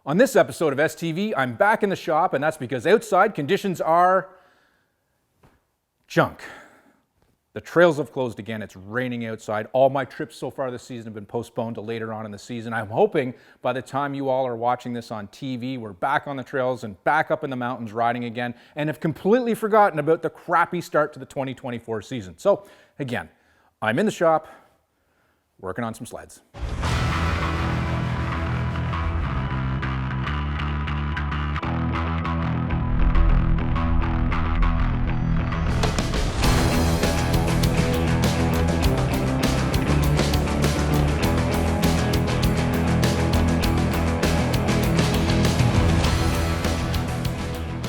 On this episode of STV, I'm back in the shop, and that's because outside conditions are junk. The trails have closed again. It's raining outside. All my trips so far this season have been postponed to later on in the season. I'm hoping by the time you all are watching this on TV, we're back on the trails and back up in the mountains riding again, and have completely forgotten about the crappy start to the 2024 season. So again, I'm in the shop working on some sleds.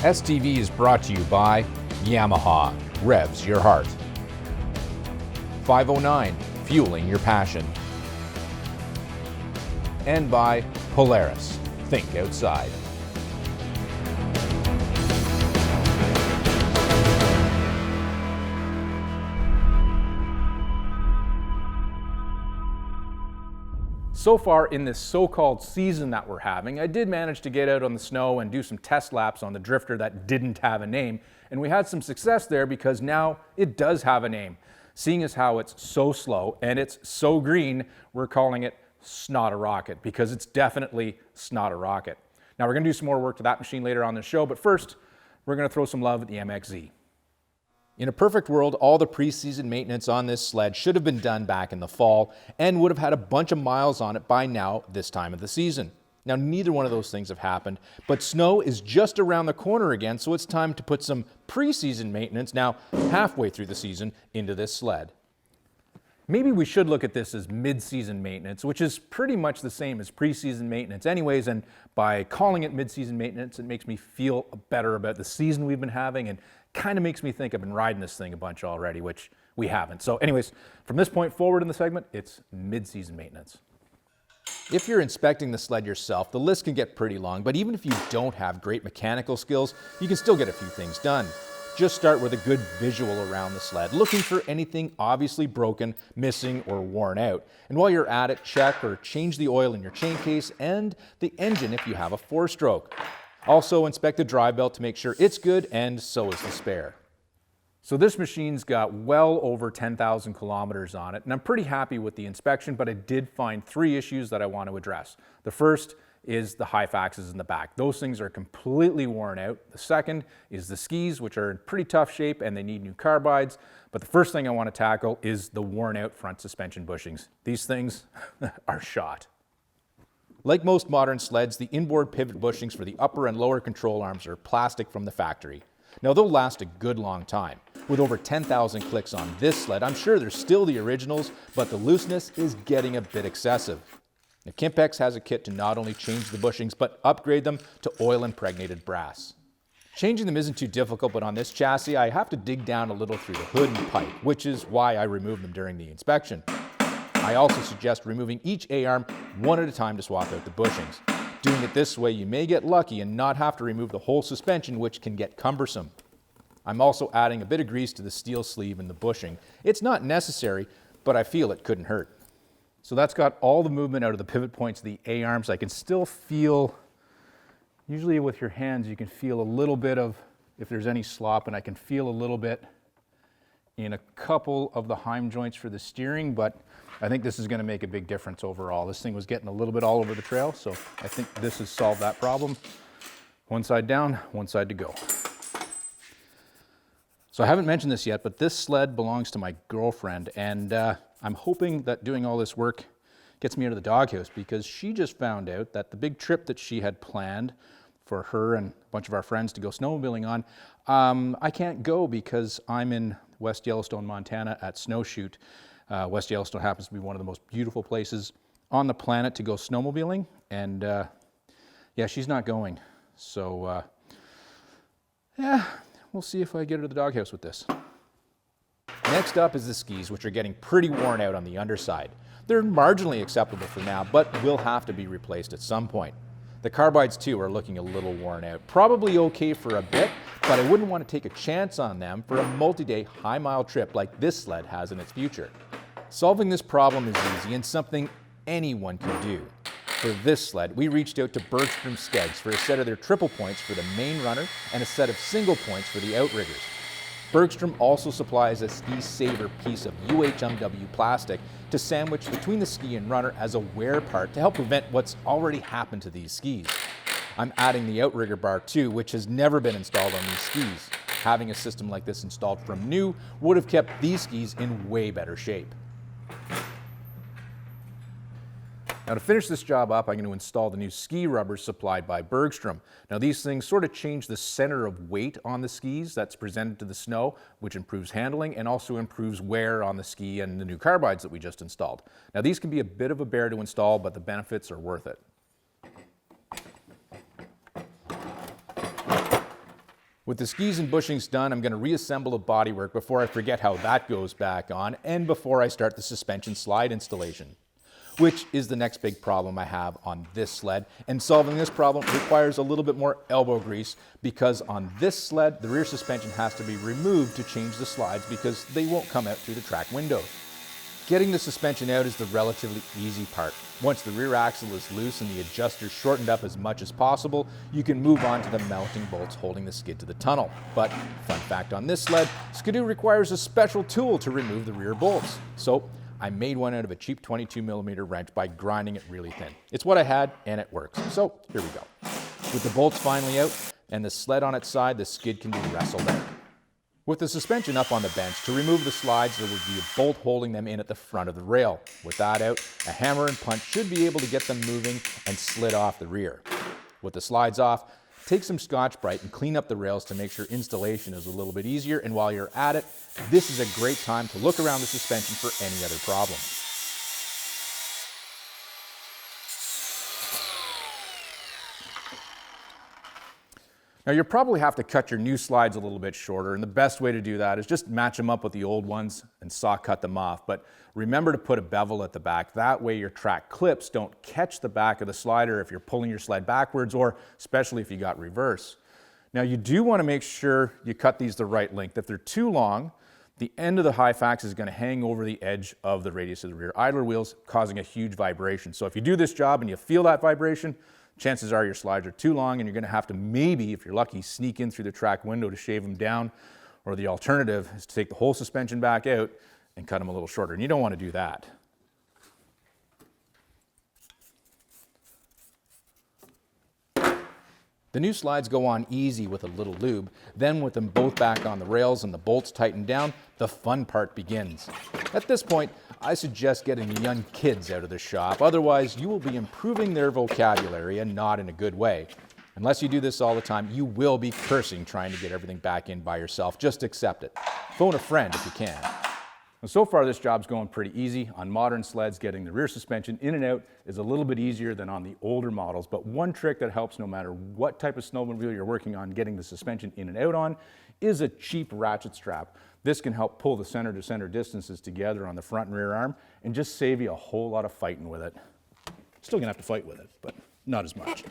STV is brought to you by Yamaha, revs your heart. 509, fueling your passion. And by Polaris, think outside. So far in this so-called season that we're having, I did manage to get out on the snow and do some test laps on the drifter that didn't have a name, and we had some success there because now it does have a name. Seeing as how it's so slow and it's so green, we're calling it Snot a Rocket because it's definitely Snot a Rocket. Now we're going to do some more work to that machine later on in the show, but first we're going to throw some love at the MXZ. In a perfect world, all the preseason maintenance on this sled should have been done back in the fall and would have had a bunch of miles on it by now this time of the season. Now, neither one of those things have happened, but snow is just around the corner again, so it's time to put some preseason maintenance, now halfway through the season, into this sled. Maybe we should look at this as mid-season maintenance, which is pretty much the same as preseason maintenance anyways, and by calling it mid-season maintenance, it makes me feel better about the season we've been having and kind of makes me think I've been riding this thing a bunch already, which we haven't. So anyways, from this point forward in the segment, it's mid-season maintenance. If you're inspecting the sled yourself, the list can get pretty long, but even if you don't have great mechanical skills, you can still get a few things done. Just start with a good visual around the sled, looking for anything obviously broken, missing, or worn out. And while you're at it, check or change the oil in your chain case and the engine if you have a 4-stroke. Also inspect the drive belt to make sure it's good, and so is the spare. So this machine's got well over 10,000 kilometers on it, and I'm pretty happy with the inspection, but I did find 3 issues that I want to address. The first is the high axes in the back. Those things are completely worn out. The second is the skis, which are in pretty tough shape and they need new carbides. But the first thing I want to tackle is the worn out front suspension bushings. These things are shot. Like most modern sleds, the inboard pivot bushings for the upper and lower control arms are plastic from the factory. Now they'll last a good long time. With over 10,000 clicks on this sled, I'm sure they're still the originals, but the looseness is getting a bit excessive. Now, Kimpex has a kit to not only change the bushings, but upgrade them to oil-impregnated brass. Changing them isn't too difficult, but on this chassis, I have to dig down a little through the hood and pipe, which is why I removed them during the inspection. I also suggest removing each A-arm one at a time to swap out the bushings. Doing it this way, you may get lucky and not have to remove the whole suspension, which can get cumbersome. I'm also adding a bit of grease to the steel sleeve and the bushing. It's not necessary, but I feel it couldn't hurt. So that's got all the movement out of the pivot points of the A-arms. I can still feel, usually with your hands, you can feel a little bit of, if there's any slop, and I can feel a little bit in a couple of the heim joints for the steering, but I think this is going to make a big difference overall. This thing was getting a little bit all over the trail, so I think this has solved that problem. One side down, one side to go. So I haven't mentioned this yet, but this sled belongs to my girlfriend, and I'm hoping that doing all this work gets me out of the doghouse, because she just found out that the big trip that she had planned for her and a bunch of our friends to go snowmobiling on, I can't go because I'm in West Yellowstone, Montana at Snowshoot. West Yellowstone happens to be one of the most beautiful places on the planet to go snowmobiling, and yeah, she's not going. So yeah, we'll see if I get her to the doghouse with this. Next up is the skis, which are getting pretty worn out on the underside. They're marginally acceptable for now, but will have to be replaced at some point. The carbides too are looking a little worn out. Probably okay for a bit, but I wouldn't want to take a chance on them for a multi-day high-mile trip like this sled has in its future. Solving this problem is easy and something anyone can do. For this sled, we reached out to Bergstrom Skeggs for a set of their triple points for the main runner and a set of single points for the outriggers. Bergstrom also supplies a ski saver piece of UHMW plastic to sandwich between the ski and runner as a wear part to help prevent what's already happened to these skis. I'm adding the outrigger bar too, which has never been installed on these skis. Having a system like this installed from new would have kept these skis in way better shape. Now to finish this job up, I'm going to install the new ski rubbers supplied by Bergstrom. Now these things sort of change the center of weight on the skis that's presented to the snow, which improves handling and also improves wear on the ski and the new carbides that we just installed. Now these can be a bit of a bear to install, but the benefits are worth it. With the skis and bushings done, I'm going to reassemble the bodywork before I forget how that goes back on and before I start the suspension slide installation, which is the next big problem I have on this sled. And solving this problem requires a little bit more elbow grease because on this sled, the rear suspension has to be removed to change the slides because they won't come out through the track windows. Getting the suspension out is the relatively easy part. Once the rear axle is loose and the adjuster shortened up as much as possible, you can move on to the mounting bolts holding the skid to the tunnel. But, fun fact on this sled, Skidoo requires a special tool to remove the rear bolts. So, I made one out of a cheap 22mm wrench by grinding it really thin. It's what I had and it works. So, here we go. With the bolts finally out and the sled on its side, the skid can be wrestled out. With the suspension up on the bench, to remove the slides, there would be a bolt holding them in at the front of the rail. With that out, a hammer and punch should be able to get them moving and slid off the rear. With the slides off, take some Scotch-Brite and clean up the rails to make sure installation is a little bit easier. And while you're at it, this is a great time to look around the suspension for any other problems. Now you'll probably have to cut your new slides a little bit shorter, and the best way to do that is just match them up with the old ones and saw cut them off. But remember to put a bevel at the back. That way your track clips don't catch the back of the slider if you're pulling your sled backwards, or especially if you got reverse. Now you do want to make sure you cut these the right length. If they're too long, the end of the high fax is going to hang over the edge of the radius of the rear idler wheels, causing a huge vibration. So if you do this job and you feel that vibration, chances are your slides are too long and you're going to have to maybe, if you're lucky, sneak in through the track window to shave them down, or the alternative is to take the whole suspension back out and cut them a little shorter, and you don't want to do that. The new slides go on easy with a little lube. Then with them both back on the rails and the bolts tightened down, the fun part begins. At this point, I suggest getting the young kids out of the shop. Otherwise, you will be improving their vocabulary and not in a good way. Unless you do this all the time, you will be cursing trying to get everything back in by yourself. Just accept it. Phone a friend if you can. Well, so far this job's going pretty easy. On modern sleds, getting the rear suspension in and out is a little bit easier than on the older models, but one trick that helps no matter what type of snowmobile you're working on getting the suspension in and out on is a cheap ratchet strap. This can help pull the center to center distances together on the front and rear arm and just save you a whole lot of fighting with it. Still gonna have to fight with it, but not as much.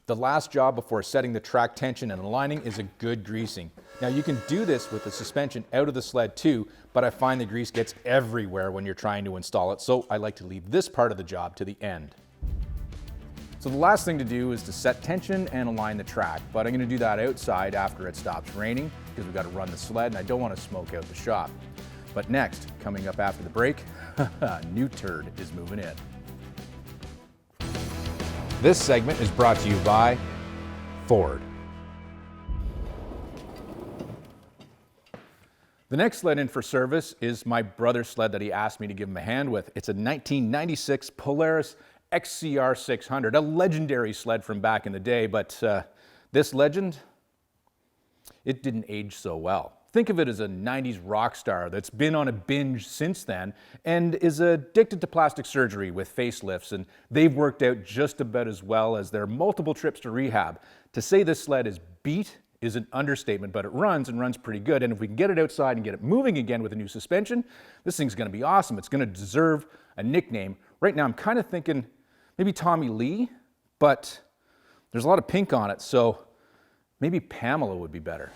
The last job before setting the track tension and aligning is a good greasing. Now you can do this with the suspension out of the sled too, but I find the grease gets everywhere when you're trying to install it, so I like to leave this part of the job to the end. So the last thing to do is to set tension and align the track, but I'm going to do that outside after it stops raining because we've got to run the sled and I don't want to smoke out the shop. But next, coming up after the break, new Turd is moving in. This segment is brought to you by Ford. The next sled in for service is my brother's sled that he asked me to give him a hand with. It's a 1996 Polaris XCR 600, a legendary sled from back in the day, but this legend, it didn't age so well. Think of it as a 90s rock star that's been on a binge since then and is addicted to plastic surgery with facelifts, and they've worked out just about as well as their multiple trips to rehab. To say this sled is beat is an understatement, but it runs and runs pretty good, and if we can get it outside and get it moving again with a new suspension, this thing's going to be awesome. It's going to deserve a nickname. Right now I'm kind of thinking maybe Tommy Lee, but there's a lot of pink on it, so maybe Pamela would be better.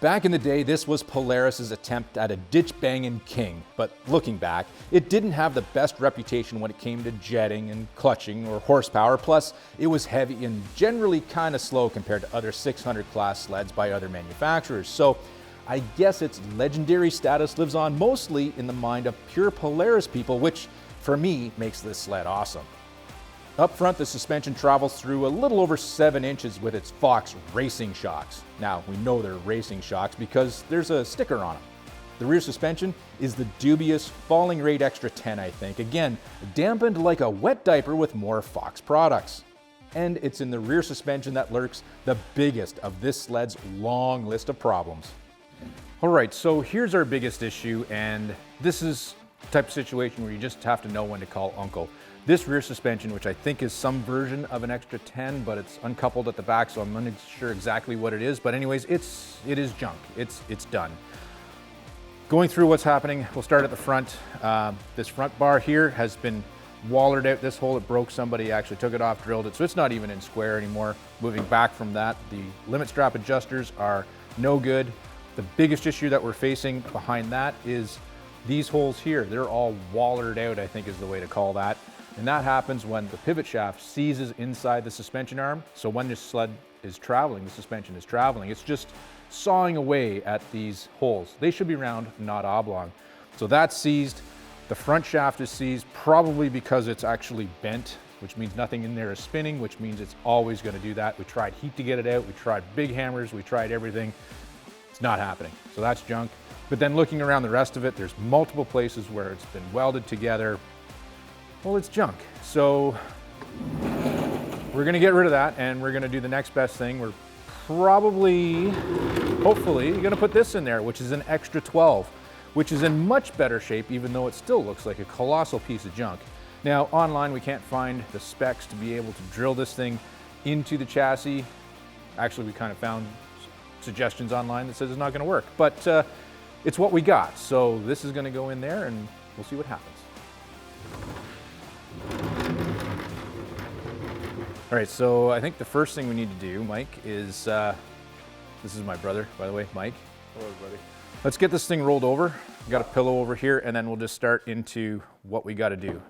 Back in the day, this was Polaris's attempt at a ditch-banging king, but looking back, it didn't have the best reputation when it came to jetting and clutching or horsepower, plus it was heavy and generally kind of slow compared to other 600 class sleds by other manufacturers. So I guess its legendary status lives on mostly in the mind of pure Polaris people, which for me makes this sled awesome. Up front, the suspension travels through a little over 7 inches with its Fox racing shocks. Now, we know they're racing shocks because there's a sticker on them. The rear suspension is the dubious Falling Rate Extra 10, I think. Again, dampened like a wet diaper with more Fox products. And it's in the rear suspension that lurks the biggest of this sled's long list of problems. All right, so here's our biggest issue, and this is the type of situation where you just have to know when to call uncle. This rear suspension, which I think is some version of an Extra 10, but it's uncoupled at the back, so I'm not sure exactly what it is. But anyways, it is junk. It's done. Going through what's happening, we'll start at the front. This front bar here has been wallered out. This hole, it broke. Somebody actually took it off, drilled it, so it's not even in square anymore. Moving back from that, the limit strap adjusters are no good. The biggest issue that we're facing behind that is these holes here. They're all wallered out, I think is the way to call that. And that happens when the pivot shaft seizes inside the suspension arm. So when this sled is traveling, the suspension is traveling, it's just sawing away at these holes. They should be round, not oblong. So that's seized. The front shaft is seized, probably because it's actually bent, which means nothing in there is spinning, which means it's always going to do that. We tried heat to get it out. We tried big hammers. We tried everything. It's not happening. So that's junk. But then looking around the rest of it, there's multiple places where it's been welded together. Well, it's junk. So we're gonna get rid of that and we're gonna do the next best thing. We're probably, hopefully, gonna put this in there, which is an Extra 12, which is in much better shape, even though it still looks like a colossal piece of junk. Now, online, we can't find the specs to be able to drill this thing into the chassis. Actually, we kind of found suggestions online that says it's not gonna work, but it's what we got. So this is gonna go in there and we'll see what happens. All right, so I think the first thing we need to do, Mike, is, this is my brother, by the way, Mike. Hello, buddy. Let's get this thing rolled over. We got a pillow over here, and then we'll just start into what we gotta do.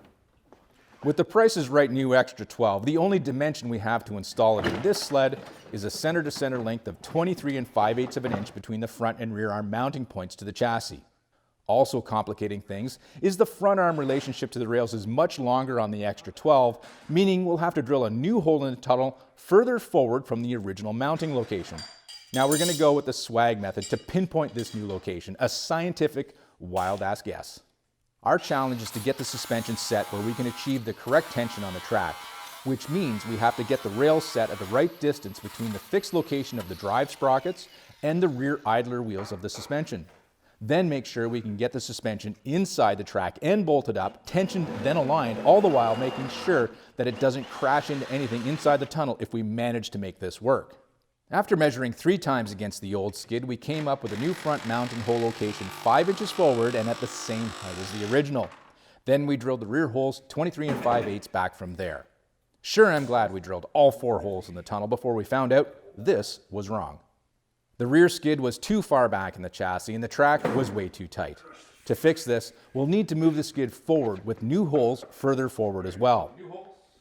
With the Price is Right new Extra 12, the only dimension we have to install it in this sled is a center-to-center length of 23 5/8 of an inch between the front and rear arm mounting points to the chassis. Also complicating things is the front arm relationship to the rails is much longer on the Extra 12, meaning we'll have to drill a new hole in the tunnel further forward from the original mounting location. Now we're going to go with the swag method to pinpoint this new location, a scientific wild-ass guess. Our challenge is to get the suspension set where we can achieve the correct tension on the track, which means we have to get the rails set at the right distance between the fixed location of the drive sprockets and the rear idler wheels of the suspension. Then make sure we can get the suspension inside the track and bolted up, tensioned, then aligned, all the while making sure that it doesn't crash into anything inside the tunnel if we manage to make this work. After measuring 3 times against the old skid, we came up with a new front mounting hole location 5 inches forward and at the same height as the original. Then we drilled the rear holes 23 5/8 back from there. Sure, I'm glad we drilled all 4 holes in the tunnel before we found out this was wrong. The rear skid was too far back in the chassis and the track was way too tight. To fix this, we'll need to move the skid forward with new holes further forward as well.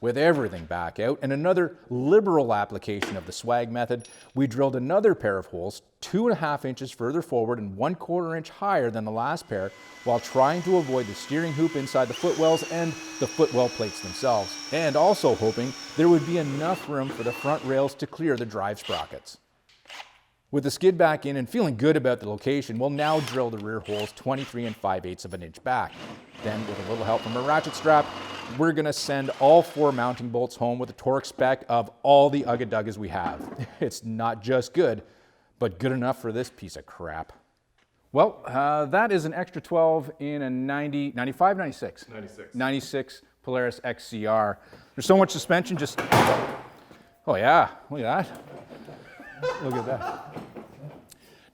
With everything back out and another liberal application of the swag method, we drilled another pair of holes 2.5 inches further forward and 1/4 inch higher than the last pair while trying to avoid the steering hoop inside the footwells and the footwell plates themselves, and also hoping there would be enough room for the front rails to clear the drive sprockets. With the skid back in and feeling good about the location, we'll now drill the rear holes 23 5/8 of an inch back. Then, with a little help from a ratchet strap, we're gonna send all 4 mounting bolts home with a torque spec of all the ugga-duggas we have. It's not just good, but good enough for this piece of crap. Well, that is an Extra 12 in a 95, 96? 96. 96 Polaris XCR. There's so much suspension, just, oh yeah, look at that. Look at that.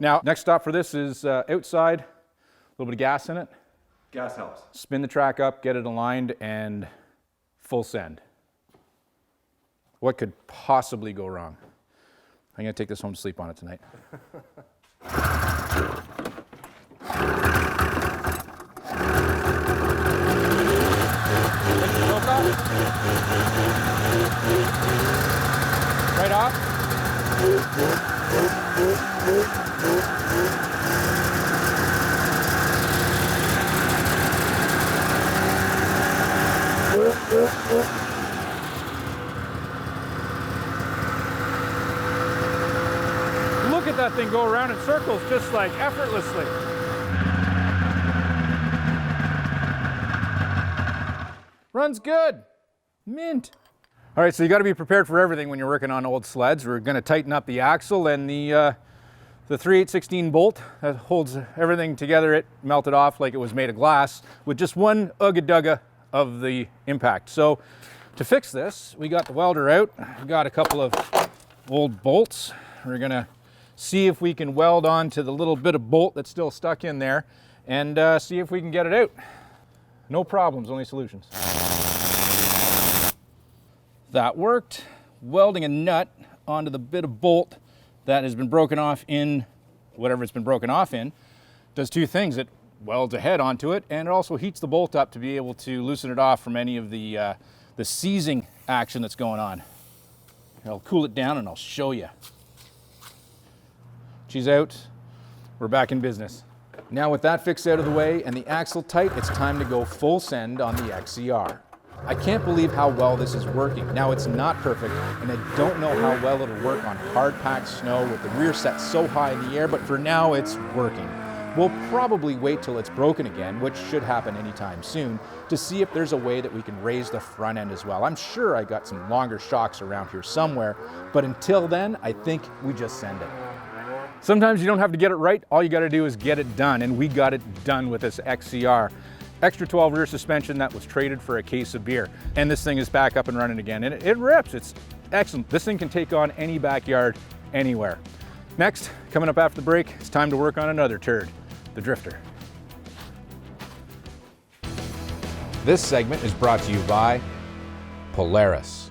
Now, next stop for this is outside, a little bit of gas in it. Gas helps. Spin the track up, get it aligned, and full send. What could possibly go wrong? I'm gonna take this home to sleep on it tonight. Right off. Look at that thing go around in circles just like effortlessly. Runs good. Mint. All right, so you got to be prepared for everything when you're working on old sleds. We're going to tighten up the axle and the 3/8/16 bolt that holds everything together. It melted off like it was made of glass with just one ugga-dugga of the impact. So to fix this, we got the welder out. We got a couple of old bolts. We're going to see if we can weld onto the little bit of bolt that's still stuck in there and see if we can get it out. No problems, only solutions. That worked. Welding a nut onto the bit of bolt that has been broken off in whatever it's been broken off in does two things. It welds a head onto it, and it also heats the bolt up to be able to loosen it off from any of the seizing action that's going on. I'll cool it down and I'll show you. She's out. We're back in business. Now with that fix out of the way and the axle tight, it's time to go full send on the XCR. I can't believe how well this is working. Now it's not perfect, and I don't know how well it'll work on hard-packed snow with the rear set so high in the air, but for now it's working. We'll probably wait till it's broken again, which should happen anytime soon, to see if there's a way that we can raise the front end as well. I'm sure I got some longer shocks around here somewhere, but until then, I think we just send it. Sometimes you don't have to get it right, all you gotta do is get it done, and we got it done with this XCR. Extra 12 rear suspension that was traded for a case of beer. And this thing is back up and running again, and it rips. It's excellent. This thing can take on any backyard, anywhere. Next, coming up after the break, it's time to work on another turd, the drifter. This segment is brought to you by Polaris.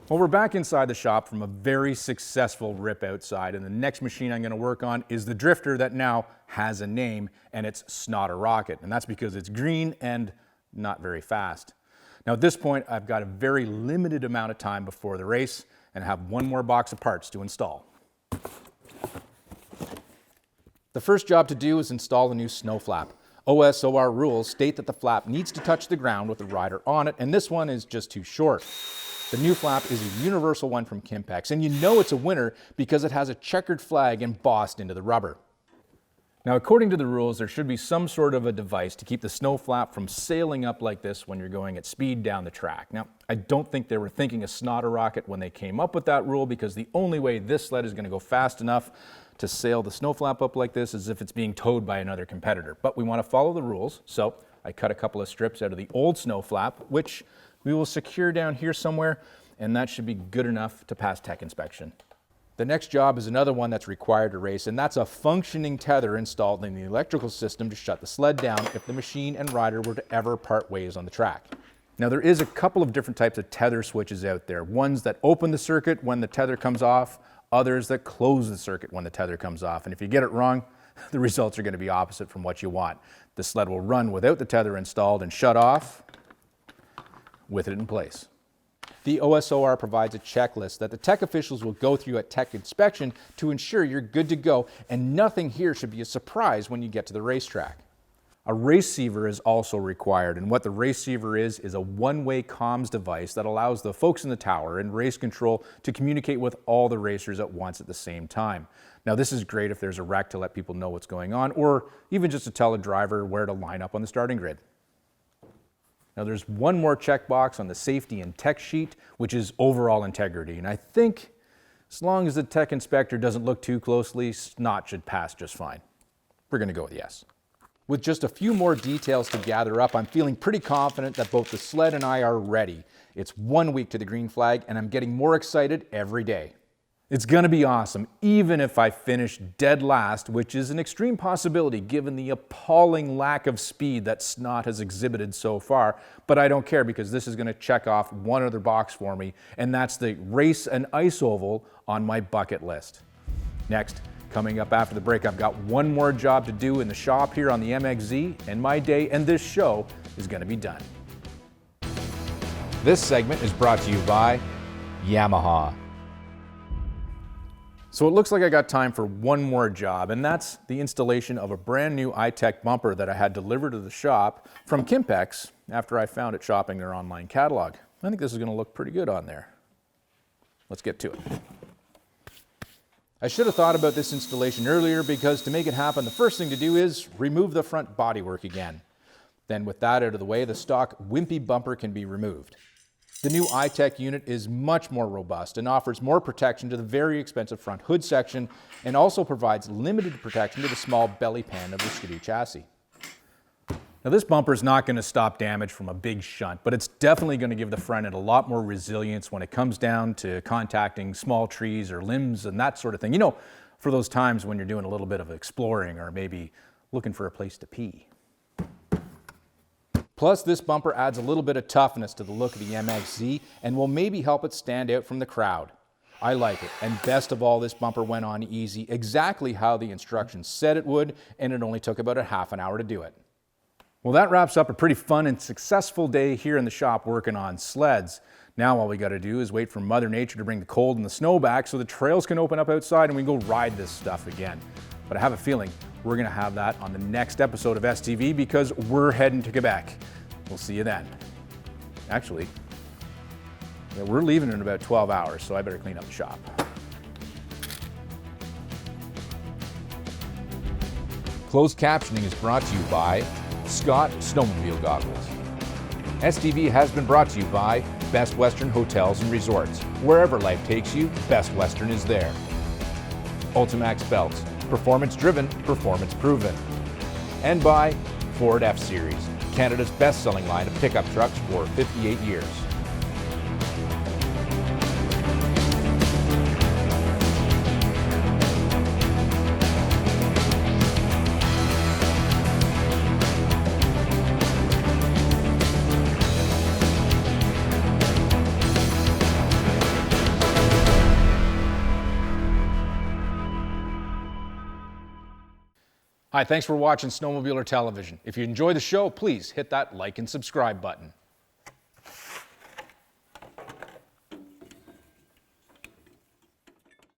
Well, we're back inside the shop from a very successful rip outside, and the next machine I'm going to work on is the drifter that now has a name, and it's Snot a Rocket, and that's because it's green and not very fast. Now at this point, I've got a very limited amount of time before the race, and I have one more box of parts to install. The first job to do is install the new snow flap. OSOR rules state that the flap needs to touch the ground with the rider on it, and this one is just too short. The new flap is a universal one from Kimpex, and you know it's a winner because it has a checkered flag embossed into the rubber. Now, according to the rules, there should be some sort of a device to keep the snow flap from sailing up like this when you're going at speed down the track. Now, I don't think they were thinking of Snot a Rocket when they came up with that rule, because the only way this sled is going to go fast enough to sail the snow flap up like this is if it's being towed by another competitor. But we want to follow the rules, so I cut a couple of strips out of the old snow flap, which we will secure down here somewhere, and that should be good enough to pass tech inspection. The next job is another one that's required to race, and that's a functioning tether installed in the electrical system to shut the sled down if the machine and rider were to ever part ways on the track. Now there is a couple of different types of tether switches out there. Ones that open the circuit when the tether comes off, others that close the circuit when the tether comes off. And if you get it wrong, the results are going to be opposite from what you want. The sled will run without the tether installed and shut off with it in place. The OSOR provides a checklist that the tech officials will go through at tech inspection to ensure you're good to go, and nothing here should be a surprise when you get to the racetrack. A receiver is also required, and what the receiver is a one-way comms device that allows the folks in the tower and race control to communicate with all the racers at once at the same time. Now this is great if there's a wreck to let people know what's going on, or even just to tell a driver where to line up on the starting grid. Now there's one more checkbox on the safety and tech sheet, which is overall integrity. And I think as long as the tech inspector doesn't look too closely, Snot should pass just fine. We're going to go with yes. With just a few more details to gather up, I'm feeling pretty confident that both the sled and I are ready. It's 1 week to the green flag, and I'm getting more excited every day. It's gonna be awesome, even if I finish dead last, which is an extreme possibility given the appalling lack of speed that Snot has exhibited so far. But I don't care because this is gonna check off one other box for me, and that's the race an ice oval on my bucket list. Next, coming up after the break, I've got one more job to do in the shop here on the MXZ, and my day and this show is gonna be done. This segment is brought to you by Yamaha. So it looks like I got time for one more job, and that's the installation of a brand new iTech bumper that I had delivered to the shop from Kimpex after I found it shopping their online catalog. I think this is going to look pretty good on there. Let's get to it. I should have thought about this installation earlier because to make it happen, the first thing to do is remove the front bodywork again. Then with that out of the way, the stock wimpy bumper can be removed. The new iTech unit is much more robust and offers more protection to the very expensive front hood section and also provides limited protection to the small belly pan of the Skidoo chassis. Now this bumper is not going to stop damage from a big shunt, but it's definitely going to give the front end a lot more resilience when it comes down to contacting small trees or limbs and that sort of thing. You know, for those times when you're doing a little bit of exploring or maybe looking for a place to pee. Plus, this bumper adds a little bit of toughness to the look of the MXZ and will maybe help it stand out from the crowd. I like it, and best of all, this bumper went on easy, exactly how the instructions said it would, and it only took about a half an hour to do it. Well, that wraps up a pretty fun and successful day here in the shop working on sleds. Now all we got to do is wait for Mother Nature to bring the cold and the snow back so the trails can open up outside and we can go ride this stuff again. But I have a feeling we're going to have that on the next episode of STV because we're heading to Quebec. We'll see you then. Actually, yeah, we're leaving in about 12 hours, so I better clean up the shop. Closed captioning is brought to you by Scott Snowmobile Goggles. STV has been brought to you by Best Western Hotels and Resorts. Wherever life takes you, Best Western is there. Ultimax Belts. Performance driven, performance proven. And by Ford F-Series, Canada's best-selling line of pickup trucks for 58 years. Hi, thanks for watching Snowmobiler Television. If you enjoy the show, please hit that like and subscribe button.